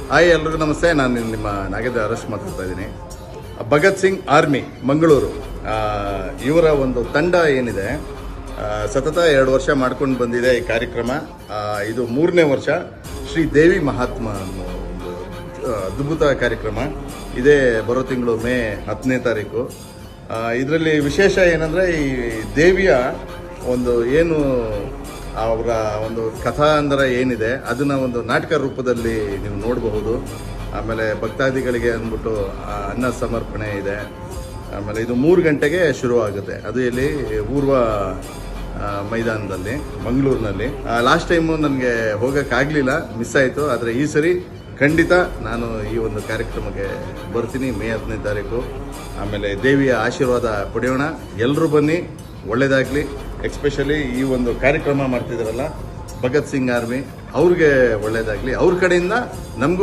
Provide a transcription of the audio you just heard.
Hi ಎಲ್ರಿಗೂ ನಮಸ್ತೆ. ನಾನು ನಿಮ್ಮ ನಾಗೇಂದ್ರ ಅರಸ್ ಮಾತಾಡ್ತಾ ಇದ್ದೀನಿ. ಭಗತ್ ಸಿಂಗ್ ಆರ್ಮಿ ಮಂಗಳೂರು ಇವರ ಒಂದು ತಂಡ ಏನಿದೆ ಸತತ 2 ವರ್ಷ ಮಾಡ್ಕೊಂಡು ಬಂದಿದೆ ಈ ಕಾರ್ಯಕ್ರಮ. ಇದು 3ನೇ ವರ್ಷ. ಶ್ರೀ ದೇವಿ ಮಹಾತ್ಮ ಅನ್ನೋ ಒಂದು ಅದ್ಭುತ ಕಾರ್ಯಕ್ರಮ. ಇದೇ ಬರೋ ತಿಂಗಳು ಮೇ 10ನೇ ತಾರೀಕು. ಇದರಲ್ಲಿ ವಿಶೇಷ ಏನಂದರೆ ಈ ದೇವಿಯ ಒಂದು ಏನು ಅವರ ಒಂದು ಕಥಾಂತರ ಏನಿದೆ ಅದನ್ನು ಒಂದು ನಾಟಕ ರೂಪದಲ್ಲಿ ನೀವು ನೋಡಬಹುದು. ಆಮೇಲೆ ಭಕ್ತಾದಿಗಳಿಗೆ ಅಂದ್ಬಿಟ್ಟು ಅನ್ನ ಸಮರ್ಪಣೆ ಇದೆ. ಆಮೇಲೆ ಇದು 3 ಗಂಟೆಗೆ ಶುರುವಾಗುತ್ತೆ. ಅದು ಇಲ್ಲಿ ಪೂರ್ವ ಮೈದಾನದಲ್ಲಿ ಮಂಗಳೂರಿನಲ್ಲಿ. ಲಾಸ್ಟ್ ಟೈಮು ನನಗೆ ಹೋಗೋಕ್ಕಾಗಲಿಲ್ಲ, ಮಿಸ್ ಆಯಿತು. ಆದರೆ ಈ ಸರಿ ಖಂಡಿತ ನಾನು ಈ ಒಂದು ಕಾರ್ಯಕ್ರಮಕ್ಕೆ ಬರ್ತೀನಿ ಮೇ 10ನೇ ತಾರೀಕು. ಆಮೇಲೆ ದೇವಿಯ ಆಶೀರ್ವಾದ ಪಡೆಯೋಣ. ಎಲ್ಲರೂ ಬನ್ನಿ, ಒಳ್ಳೆಯದಾಗಲಿ. ಎಕ್ಸ್ಪೆಷಲಿ ಈ ಒಂದು ಕಾರ್ಯಕ್ರಮ ಮಾಡ್ತಿದ್ದಾರಲ್ಲ ಭಗತ್ ಸಿಂಗ್ ಆರ್ಮಿ, ಅವ್ರಿಗೆ ಒಳ್ಳೆಯದಾಗಲಿ. ಅವ್ರ ಕಡೆಯಿಂದ ನಮಗೂ